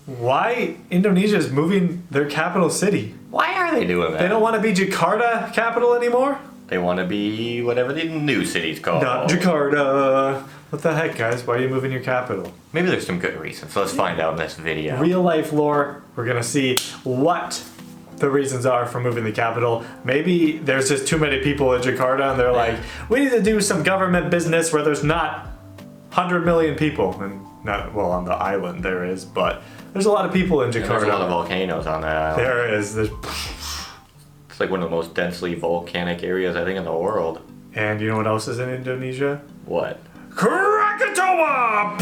why Indonesia is moving their capital city. Why are they doing that? They don't want to be Jakarta capital anymore? They want to be whatever the new city's called. Not Jakarta. What the heck, guys? Why are you moving your capital? Maybe there's some good reasons. So let's find out in this video. Real life lore. We're going to see what the reasons are for moving the capital. Maybe there's just too many people in Jakarta and they're like, we need to do some government business where there's not 100 million people. And not, well, on the island there is, but there's a lot of people in Jakarta. And there's a lot of volcanoes on that island. There is. It's like one of the most densely volcanic areas, I think, in the world. And you know what else is in Indonesia? What? Krakatoa!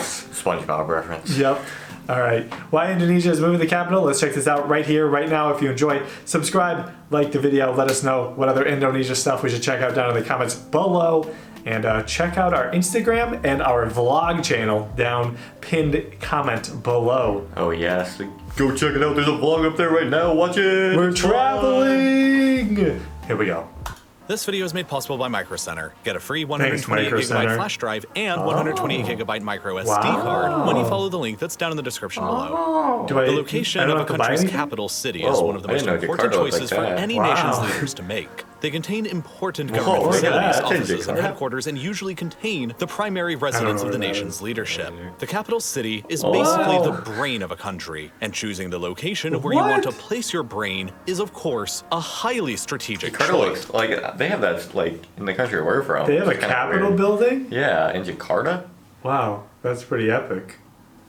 SpongeBob reference. Yep. All right. Why Indonesia is moving the capital? Let's check this out right here, right now. If you enjoy, subscribe, like the video, let us know what other Indonesia stuff we should check out down in the comments below. And check out our Instagram and our vlog channel down pinned comment below. Oh yes, go check it out. There's a vlog up there right now. Watch it. We're traveling. Here we go. This video is made possible by Micro Center. Get a free 128 gigabyte flash drive and 128 gigabyte micro SD card when you follow the link that's down in the description below. The location of a country's capital city is one of the most important choices for any nation's leaders to make. They contain important government facilities, offices, and headquarters, and usually contain the primary residence of the nation's leadership. The capital city is basically the brain of a country, and choosing the location of where you want to place your brain is, of course, a highly strategic choice. Like they have that like in the country we're from. They have a Capitol building? Yeah, in Jakarta. Wow, that's pretty epic.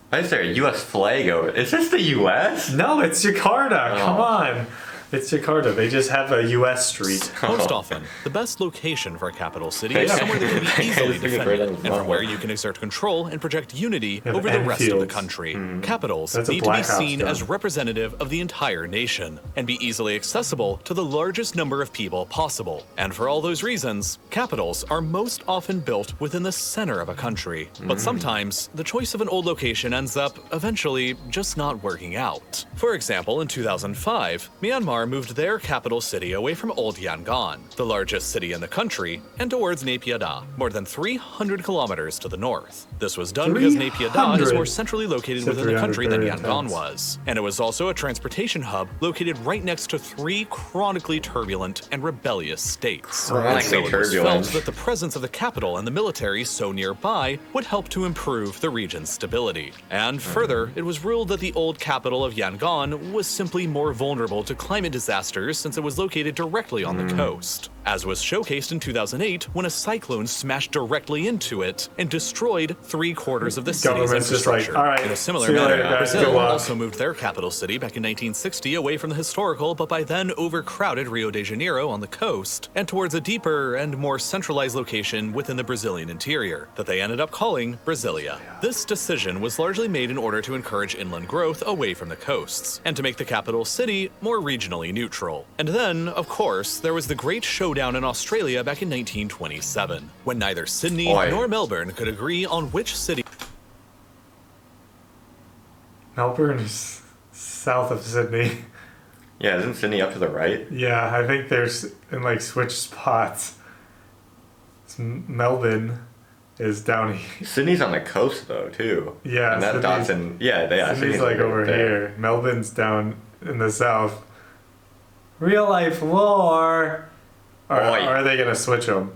Why is there a U.S. flag over it? Is this the U.S.? No, it's Jakarta. Come on. It's Jakarta. They just have a U.S. street. Most often, the best location for a capital city is somewhere that can be easily defended, and from where you can exert control and project unity over the rest of the country. Capitals need to be seen as representative of the entire nation, and be easily accessible to the largest number of people possible. And for all those reasons, capitals are most often built within the center of a country. But sometimes, the choice of an old location ends up, eventually, just not working out. For example, in 2005, Myanmar moved their capital city away from Old Yangon, the largest city in the country, and towards Naypyidaw, more than 300 kilometers to the north. This was done because Naypyidaw is more centrally located within the country than Yangon was, and it was also a transportation hub located right next to 3 chronically turbulent and rebellious states. So it was felt that the presence of the capital and the military so nearby would help to improve the region's stability. And further, it was ruled that the old capital of Yangon was simply more vulnerable to climate disasters since it was located directly on the coast, as was showcased in 2008 when a cyclone smashed directly into it and destroyed 3/4 of the city's infrastructure. In a similar manner, Brazil also moved their capital city back in 1960 away from the historical but by then overcrowded Rio de Janeiro on the coast and towards a deeper and more centralized location within the Brazilian interior that they ended up calling Brasilia. This decision was largely made in order to encourage inland growth away from the coasts and to make the capital city more regionally neutral. And then, of course, there was the Great Showdown in Australia back in 1927, when neither Sydney nor Melbourne could agree on which city. Melbourne is south of Sydney. Yeah, isn't Sydney up to the right? Yeah, I think there's in like switch spots. Melbourne is down here. Sydney's on the coast though, too. Yeah, and that dot's in. Yeah, Sydney's like over here. Melbourne's down in the south. Real life lore. Or are they gonna switch them?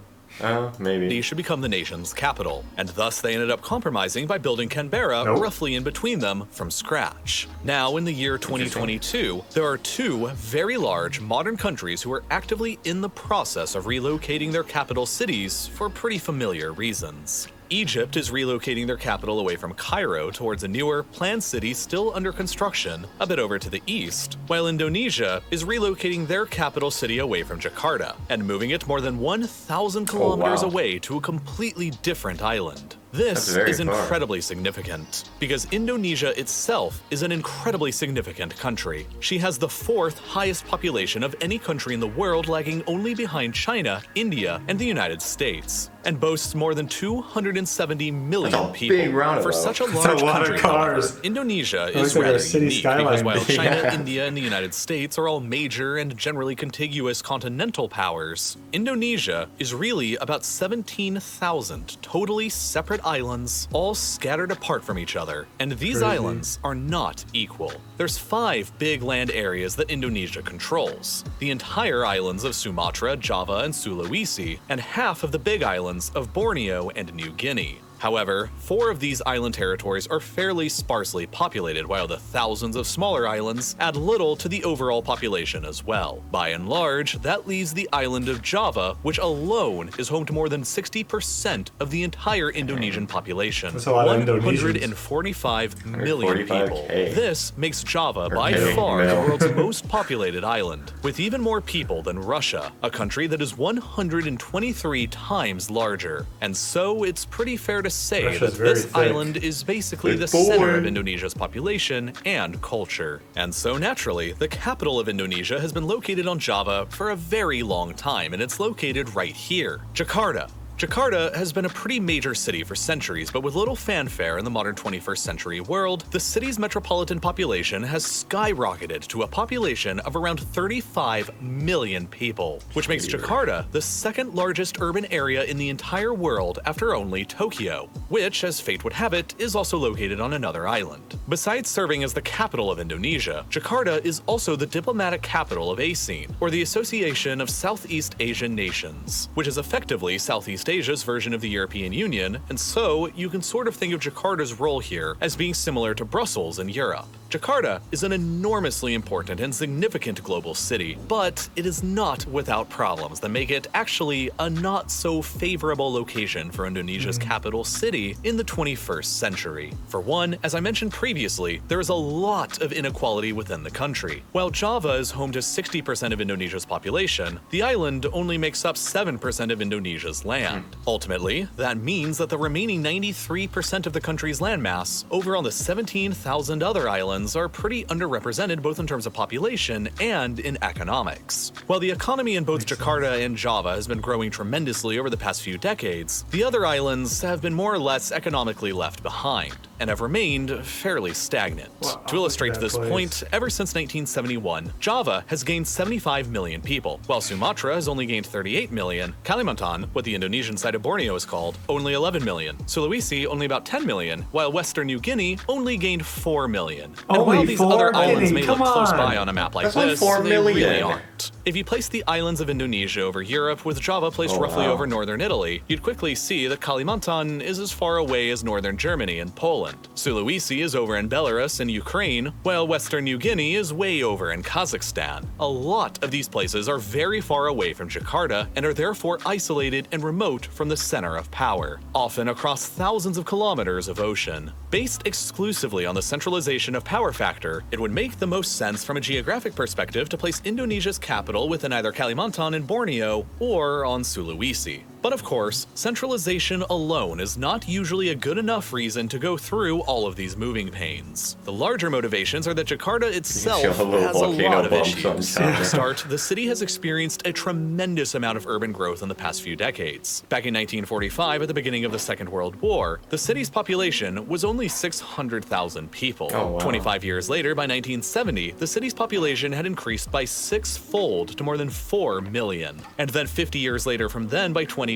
Maybe. Should become the nation's capital, and thus they ended up compromising by building Canberra roughly in between them from scratch. Now, in the year 2022, there are 2 very large modern countries who are actively in the process of relocating their capital cities for pretty familiar reasons. Egypt is relocating their capital away from Cairo towards a newer, planned city still under construction, a bit over to the east, while Indonesia is relocating their capital city away from Jakarta and moving it more than 1,000 kilometers away to a completely different island. This is incredibly significant, because Indonesia itself is an incredibly significant country. She has the 4th highest population of any country in the world, lagging only behind China, India, and the United States. and boasts more than 270 million people. Big roundabout. For such a That's large a lot country, of cars. however, Indonesia Looks is like a rather city unique skyline. because while China, Yeah. India, and the United States are all major and generally contiguous continental powers, Indonesia is really about 17,000 totally separate islands, all scattered apart from each other. And these Crazy. islands are not equal. There's 5 big land areas that Indonesia controls: the entire islands of Sumatra, Java, and Sulawesi, and half of the big islands of Borneo and New Guinea. However, 4 of these island territories are fairly sparsely populated, while the thousands of smaller islands add little to the overall population as well. By and large, that leaves the island of Java, which alone is home to more than 60% of the entire Indonesian population. That's a lot of Indonesians. 145 million people. 145K. This makes Java by Okay. far the Mil. world's most populated island, with even more people than Russia, a country that is 123 times larger. And so it's pretty fair to say Russia's that very this thick. island is basically the It's boring. center of Indonesia's population and culture. And so naturally, the capital of Indonesia has been located on Java for a very long time, and it's located right here, Jakarta. Jakarta has been a pretty major city for centuries, but with little fanfare in the modern 21st century world, the city's metropolitan population has skyrocketed to a population of around 35 million people, which makes Jakarta the second largest urban area in the entire world after only Tokyo, which, as fate would have it, is also located on another island. Besides serving as the capital of Indonesia, Jakarta is also the diplomatic capital of ASEAN, or the Association of Southeast Asian Nations, which is effectively Southeast Asia's version of the European Union, and so you can sort of think of Jakarta's role here as being similar to Brussels in Europe. Jakarta is an enormously important and significant global city, but it is not without problems that make it actually a not so favorable location for Indonesia's capital city in the 21st century. For one, as I mentioned previously, there is a lot of inequality within the country. While Java is home to 60% of Indonesia's population, the island only makes up 7% of Indonesia's land. Ultimately, that means that the remaining 93% of the country's landmass, over on the 17,000 other islands, are pretty underrepresented both in terms of population and in economics. While the economy in both Jakarta and Java has been growing tremendously over the past few decades, the other islands have been more or less economically left behind and have remained fairly stagnant. Wow, To illustrate look at this that place. point, ever since 1971, Java has gained 75 million people, while Sumatra has only gained 38 million, Kalimantan, what the Indonesian side of Borneo is called, only 11 million, Sulawesi only about 10 million, while Western New Guinea only gained 4 million. And Only while these 4 other islands million? may Come look close on. by on a map like That's like this, 4 they million. really aren't. If you place the islands of Indonesia over Europe with Java placed Oh, roughly wow. over northern Italy, you'd quickly see that Kalimantan is as far away as northern Germany and Poland. Sulawesi is over in Belarus and Ukraine, while Western New Guinea is way over in Kazakhstan. A lot of these places are very far away from Jakarta and are therefore isolated and remote from the center of power, often across thousands of kilometers of ocean. Based exclusively on the centralization of power factor, it would make the most sense from a geographic perspective to place Indonesia's capital within either Kalimantan and Borneo or on Sulawesi. But of course, centralization alone is not usually a good enough reason to go through all of these moving pains. The larger motivations are that Jakarta itself show a little has a volcano lot of bump issues. sometimes. To start, the city has experienced a tremendous amount of urban growth in the past few decades. Back in 1945, at the beginning of the Second World War, the city's population was only 600,000 people. Oh, wow. 25 years later, by 1970, the city's population had increased by 6-fold to more than 4 million. And then 50 years later from then, by 2020,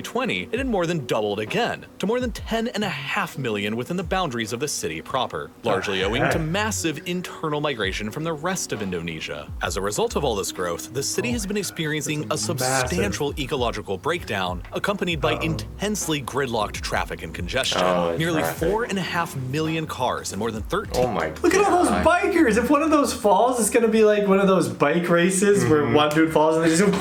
it had more than doubled again, to more than 10.5 million within the boundaries of the city proper, largely owing to massive internal migration from the rest of Indonesia. As a result of all this growth, the city has been experiencing a substantial ecological breakdown, accompanied by intensely gridlocked traffic and congestion. Nearly traffic. 4.5 million cars and more than 13 Oh my Look at all those bikers. If one of those falls, it's gonna be like one of those bike races where one dude falls and they just go.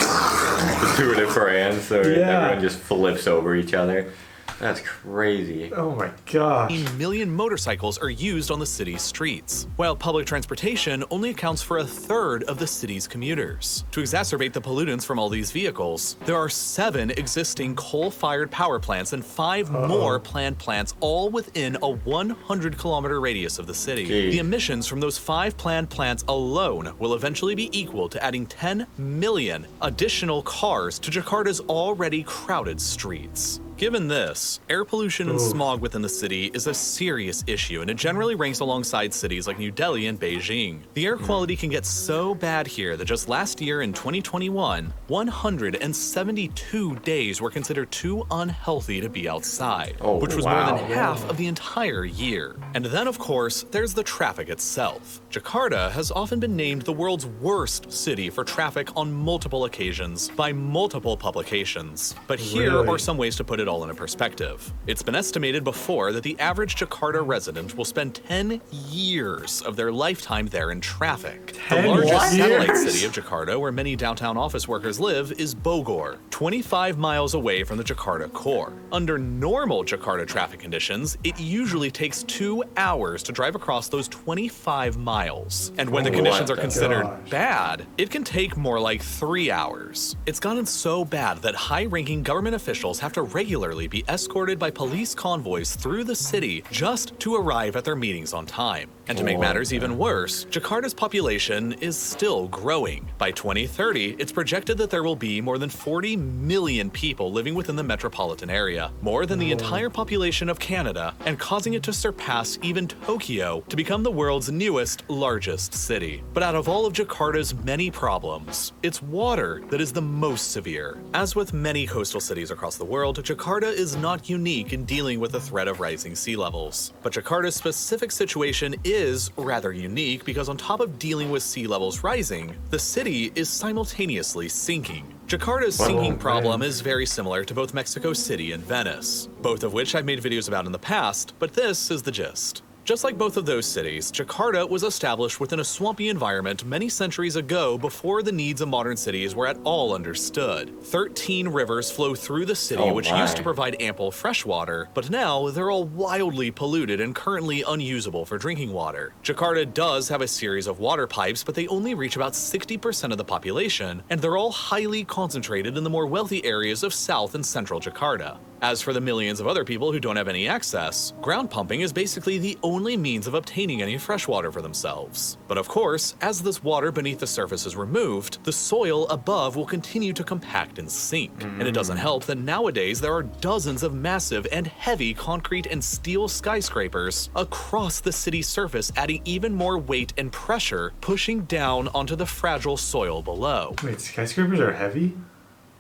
Tour de France, so Yeah. everyone just flips over each other. That's crazy. Oh my gosh. 15 million motorcycles are used on the city's streets, while public transportation only accounts for 1/3 of the city's commuters. To exacerbate the pollutants from all these vehicles, there are 7 existing coal-fired power plants and 5 more planned plants, all within a 100-kilometer radius of the city. Gee. The emissions from those 5 planned plants alone will eventually be equal to adding 10 million additional cars to Jakarta's already crowded streets. Given this, air pollution and smog within the city is a serious issue, and it generally ranks alongside cities like New Delhi and Beijing. The air quality can get so bad here that just last year in 2021, 172 days were considered too unhealthy to be outside, which was more than half of the entire year. And then, of course, there's the traffic itself. Jakarta has often been named the world's worst city for traffic on multiple occasions by multiple publications. But here are some ways to put it all in perspective. It's been estimated before that the average Jakarta resident will spend 10 years of their lifetime there in traffic. The largest satellite city of Jakarta, where many downtown office workers live, is Bogor, 25 miles away from the Jakarta core. Under normal Jakarta traffic conditions, it usually takes 2 hours to drive across those 25 miles. And when the conditions are considered bad, it can take more like 3 hours. It's gotten so bad that high-ranking government officials have to regularly be escorted by police convoys through the city just to arrive at their meetings on time. And to make matters even worse, Jakarta's population is still growing. By 2030, it's projected that there will be more than 40 million people living within the metropolitan area, more than the entire population of Canada, and causing it to surpass even Tokyo to become the world's newest, largest city. But out of all of Jakarta's many problems, it's water that is the most severe. As with many coastal cities across the world, Jakarta is not unique in dealing with the threat of rising sea levels. But Jakarta's specific situation is rather unique because on top of dealing with sea levels rising, the city is simultaneously sinking. Jakarta's sinking problem is very similar to both Mexico City and Venice, both of which I've made videos about in the past, but this is the gist. Just like both of those cities, Jakarta was established within a swampy environment many centuries ago before the needs of modern cities were at all understood. 13 rivers flow through the city, which used to provide ample fresh water, but now they're all wildly polluted and currently unusable for drinking water. Jakarta does have a series of water pipes, but they only reach about 60% of the population, and they're all highly concentrated in the more wealthy areas of South and Central Jakarta. As for the millions of other people who don't have any access, ground pumping is basically the only means of obtaining any fresh water for themselves. But of course, as this water beneath the surface is removed, the soil above will continue to compact and sink. And it doesn't help that nowadays there are dozens of massive and heavy concrete and steel skyscrapers across the city's surface, adding even more weight and pressure, pushing down onto the fragile soil below. Wait, skyscrapers are heavy?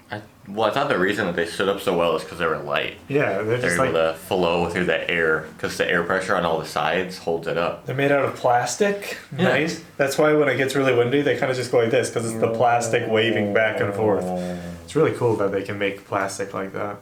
I thought the reason that they stood up so well is because they were light. Yeah, they're able to flow through the air because the air pressure on all the sides holds it up. They're made out of plastic. Yeah. Nice. That's why when it gets really windy, they kind of just go like this because it's the plastic waving back and forth. It's really cool that they can make plastic like that.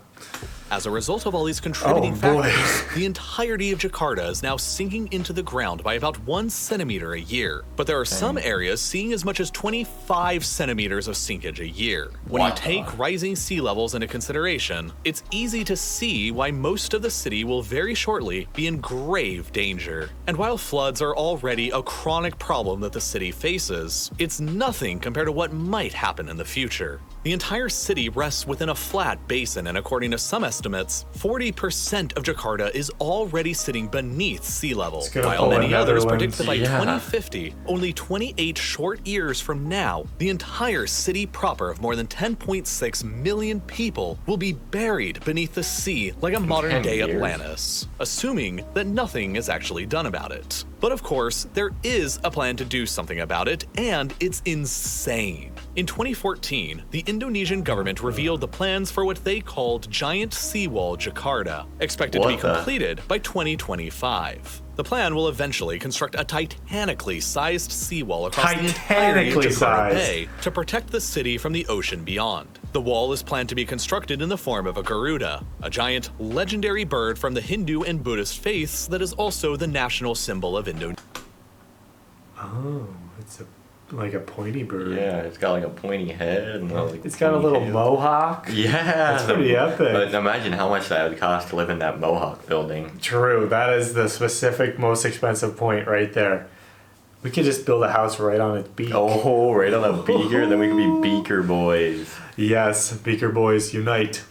As a result of all these contributing factors, the entirety of Jakarta is now sinking into the ground by about 1 centimeter a year. But there are some areas seeing as much as 25 centimeters of sinkage a year. When you take rising sea levels into consideration, it's easy to see why most of the city will very shortly be in grave danger. And while floods are already a chronic problem that the city faces, it's nothing compared to what might happen in the future. The entire city rests within a flat basin, and according to some estimates, 40% of Jakarta is already sitting beneath sea level, while many others predict that by 2050, only 28 short years from now, the entire city proper of more than 10.6 million people will be buried beneath the sea like a modern-day Atlantis, assuming that nothing is actually done about it. But of course, there is a plan to do something about it, and it's insane. In 2014, the Indonesian government revealed the plans for what they called Giant Seawall Jakarta, expected to be completed by 2025. The plan will eventually construct a titanically sized seawall across the entirety of Jakarta Bay to protect the city from the ocean beyond. The wall is planned to be constructed in the form of a Garuda, a giant, legendary bird from the Hindu and Buddhist faiths that is also the national symbol of Indonesia. Oh, it's like a pointy bird. Yeah, it's got like a pointy head. And it's got a little mohawk. Yeah. That's pretty epic. But imagine how much that would cost to live in that mohawk building. True, that is the specific most expensive point right there. We could just build a house right on its beak. Oh, right on the beaker? Then we could be beaker boys. Yes, beaker boys unite.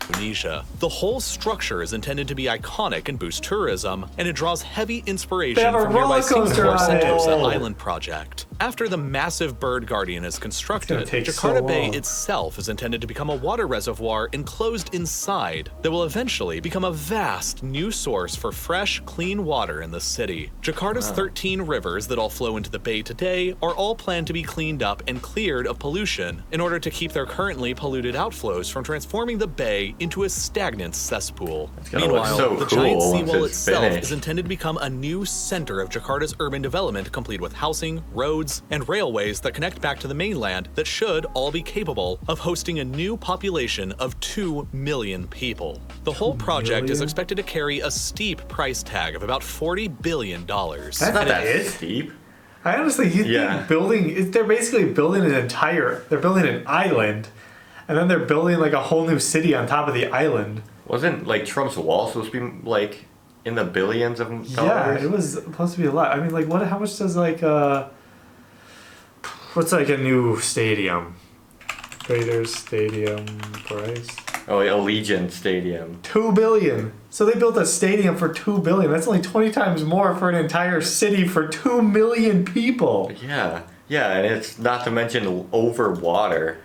Indonesia. The whole structure is intended to be iconic and boost tourism, and it draws heavy inspiration from nearby Singapore's Sentosa Island project. After the massive bird guardian is constructed, Jakarta Bay itself is intended to become a water reservoir enclosed inside that will eventually become a vast new source for fresh, clean water in the city. Jakarta's 13 rivers that all flow into the bay today are all planned to be cleaned up and cleared of pollution in order to keep their currently polluted outflows from transforming the bay into a stagnant cesspool. Meanwhile, the giant seawall itself is intended to become a new center of Jakarta's urban development, complete with housing, roads, and railways that connect back to the mainland that should all be capable of hosting a new population of 2 million people. The whole project is expected to carry a steep price tag of about $40 billion. That's not that steep. I honestly think they're basically building they're building an island, and then they're building like a whole new city on top of the island. Wasn't like Trump's wall supposed to be like in the billions of dollars? Yeah, it was supposed to be a lot. I mean, like, how much does what's like a new stadium? Raiders Stadium price? Oh, Allegiant Stadium. $2 billion. So they built a stadium for $2 billion. That's only 20 times more for an entire city for 2 million people. Yeah, and it's not to mention over water.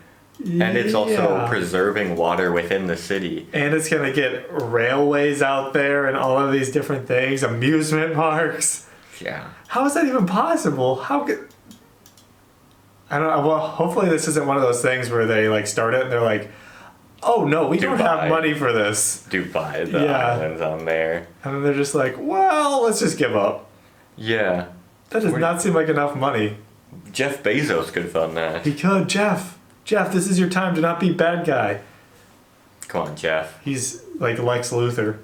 And it's also preserving water within the city. And it's going to get railways out there and all of these different things, amusement parks. Yeah. How is that even possible? How could... I don't know. Well, hopefully this isn't one of those things where they like start it and they're like, oh no, we don't have money for this. Dubai, the islands on there. And then they're just like, well, let's just give up. Yeah. That does not seem like enough money. Jeff Bezos could fund that. He could. Jeff, this is your time to not be bad guy. Come on, Jeff. He's like Lex Luthor.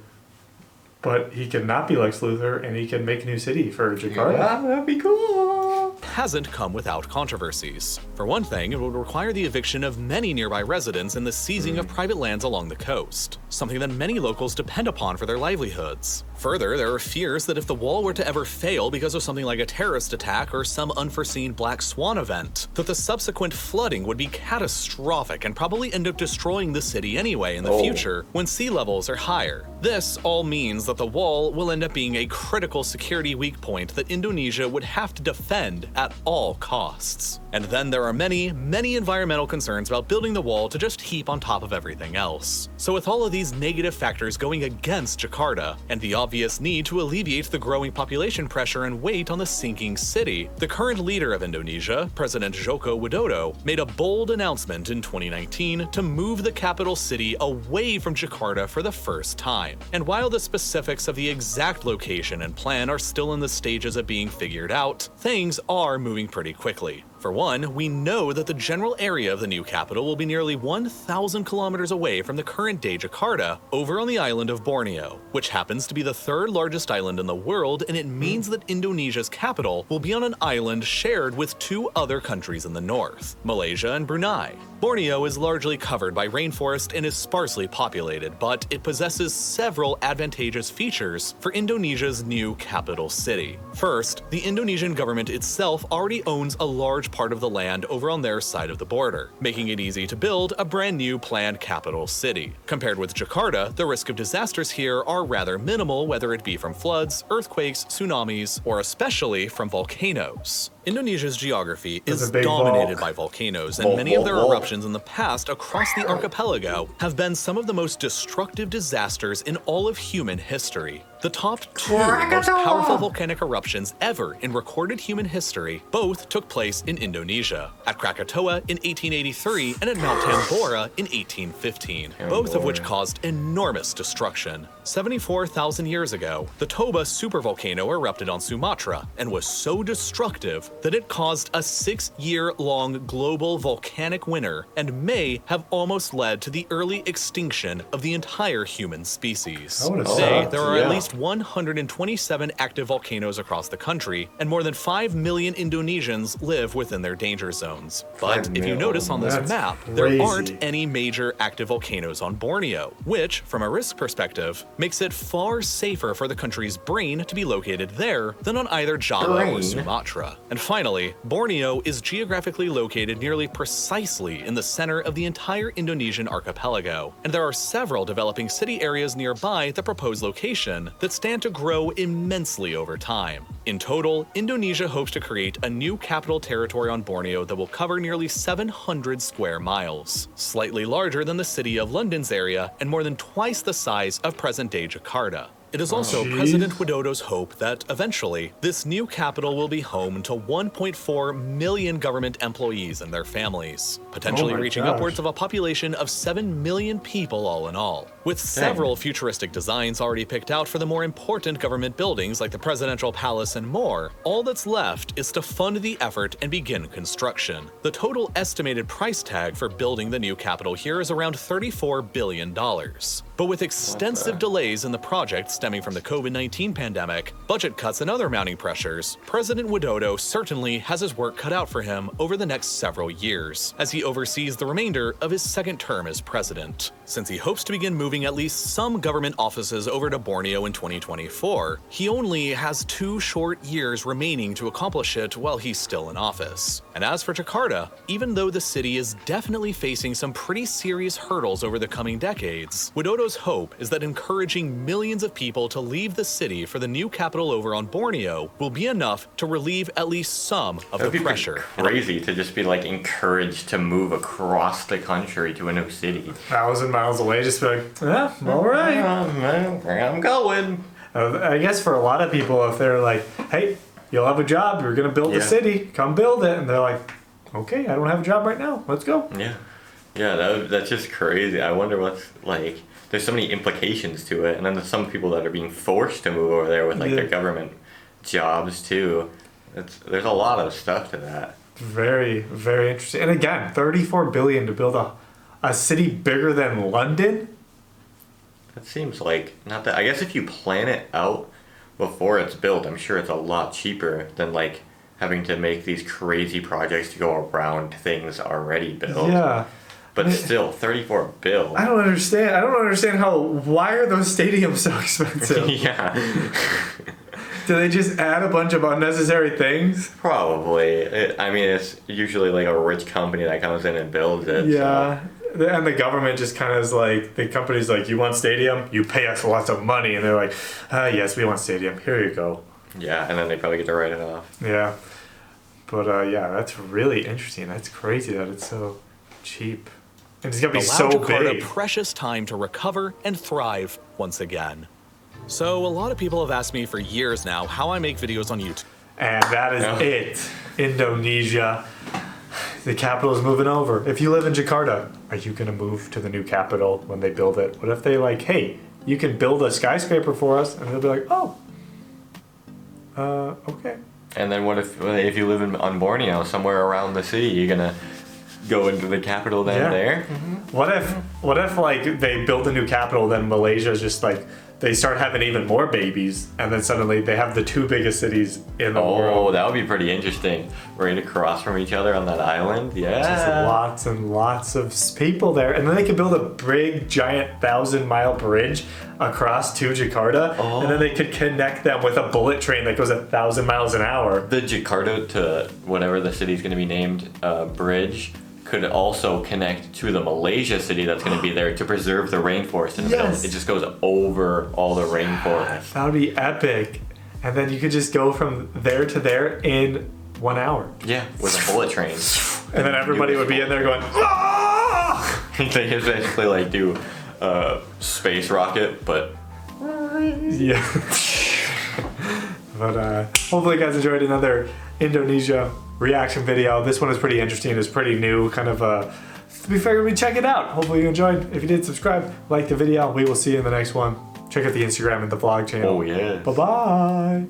But he can not be Lex Luthor, and he can make a new city for Jakarta. Yeah, that'd be cool. Hasn't come without controversies. For one thing, it would require the eviction of many nearby residents and the seizing of private lands along the coast, something that many locals depend upon for their livelihoods. Further, there are fears that if the wall were to ever fail because of something like a terrorist attack or some unforeseen black swan event, that the subsequent flooding would be catastrophic and probably end up destroying the city anyway in the future when sea levels are higher. This all means that the wall will end up being a critical security weak point that Indonesia would have to defend at all costs. And then there are many, many environmental concerns about building the wall to just heap on top of everything else. So with all of these negative factors going against Jakarta, and the obvious need to alleviate the growing population pressure and weight on the sinking city, the current leader of Indonesia, President Joko Widodo, made a bold announcement in 2019 to move the capital city away from Jakarta for the first time. And while the specifics of the exact location and plan are still in the stages of being figured out, things are moving pretty quickly. For one, we know that the general area of the new capital will be nearly 1,000 kilometers away from the current-day Jakarta, over on the island of Borneo, which happens to be the third largest island in the world, and it means that Indonesia's capital will be on an island shared with two other countries in the north, Malaysia and Brunei. Borneo is largely covered by rainforest and is sparsely populated, but it possesses several advantageous features for Indonesia's new capital city. First, the Indonesian government itself already owns a large part of the land over on their side of the border, making it easy to build a brand new planned capital city. Compared with Jakarta, the risk of disasters here are rather minimal, whether it be from floods, earthquakes, tsunamis, or especially from volcanoes. Indonesia's geography is dominated by volcanoes, and many of their eruptions in the past across the archipelago have been some of the most destructive disasters in all of human history. The top two most powerful volcanic eruptions ever in recorded human history both took place in Indonesia, at Krakatoa in 1883 and at Mount Tambora in 1815, both of which caused enormous destruction. 74,000 years ago, the Toba supervolcano erupted on Sumatra and was so destructive that it caused a 6-year-long global volcanic winter and may have almost led to the early extinction of the entire human species. Today, there are at least 127 active volcanoes across the country, and more than 5 million Indonesians live within their danger zones. But if you notice on this map, there aren't any major active volcanoes on Borneo, which, from a risk perspective, makes it far safer for the country's brain to be located there than on either Java or Sumatra. And finally, Borneo is geographically located nearly precisely in the center of the entire Indonesian archipelago, and there are several developing city areas nearby the proposed location that stand to grow immensely over time. In total, Indonesia hopes to create a new capital territory on Borneo that will cover nearly 700 square miles, slightly larger than the city of London's area and more than twice the size of present-day Jakarta. It is also President Widodo's hope that, eventually, this new capital will be home to 1.4 million government employees and their families, potentially reaching upwards of a population of 7 million people all in all. With several futuristic designs already picked out for the more important government buildings like the Presidential Palace and more, all that's left is to fund the effort and begin construction. The total estimated price tag for building the new capital here is around $34 billion. But with extensive delays in the project stemming from the COVID-19 pandemic, budget cuts and other mounting pressures, President Widodo certainly has his work cut out for him over the next several years, as he oversees the remainder of his second term as president. Since he hopes to begin moving at least some government offices over to Borneo in 2024, he only has 2 short years remaining to accomplish it while he's still in office. And as for Jakarta, even though the city is definitely facing some pretty serious hurdles over the coming decades, Widodo's hope is that encouraging millions of people to leave the city for the new capital over on Borneo will be enough to relieve at least some of the pressure. Crazy to just be like encouraged to move across the country to a new city. 1,000 miles away, just be like, yeah, all right. I'm going. I guess for a lot of people, if they're like, hey, you'll have a job, you're going to build a city, come build it. And they're like, okay, I don't have a job right now, let's go. Yeah, that's just crazy. I wonder what's like, there's so many implications to it. And then there's some people that are being forced to move over there with like their government jobs too. There's a lot of stuff to that. Very, very interesting. And again, $34 billion to build a city bigger than London? That seems like not that. I guess if you plan it out before it's built, I'm sure it's a lot cheaper than like having to make these crazy projects to go around things already built. Yeah. But still, $34 billion. I don't understand why are those stadiums so expensive? Yeah. Do they just add a bunch of unnecessary things? Probably. I mean, it's usually like a rich company that comes in and builds it. Yeah. So. And the government just kind of is like, the company's like, you want stadium? You pay us lots of money. And they're like, yes, we want stadium. Here you go. Yeah, and then they probably get to write it off. Yeah. But yeah, that's really interesting. That's crazy that it's so cheap. And it's going to be so Jakarta big. Precious time to recover and thrive once again. So a lot of people have asked me for years now how I make videos on YouTube. And that is it. Indonesia. The capital is moving over. If you live in Jakarta, are you going to move to the new capital when they build it? What if they like, hey, you can build a skyscraper for us? And they'll be like, oh, okay. And then what if you live on Borneo, somewhere around the city, you're going to go into the capital then there? Mm-hmm. What if like they build a new capital, then Malaysia's just like, they start having even more babies, and then suddenly they have the 2 biggest cities in the world. Oh, that would be pretty interesting. Right across from each other on that island. Yeah. Just lots and lots of people there. And then they could build a big, giant 1,000-mile bridge across to Jakarta. Oh. And then they could connect them with a bullet train that goes 1,000 miles an hour. The Jakarta to whatever the city's going to be named bridge could also connect to the Malaysia city that's going to be there to preserve the rainforest in the middle. It just goes over all the rainforest. That would be epic. And then you could just go from there to there in 1 hour. Yeah, with a bullet train. And then everybody would be in there going, ah! They just basically like do a space rocket, but... Yeah. But hopefully you guys enjoyed another Indonesia reaction video. This one is pretty interesting. It's pretty new, kind of we figured we'd check it out. Hopefully you enjoyed. If you did, subscribe, like the video. We will see you in the next one. Check out the Instagram and the vlog channel. Oh yeah. Bye-bye.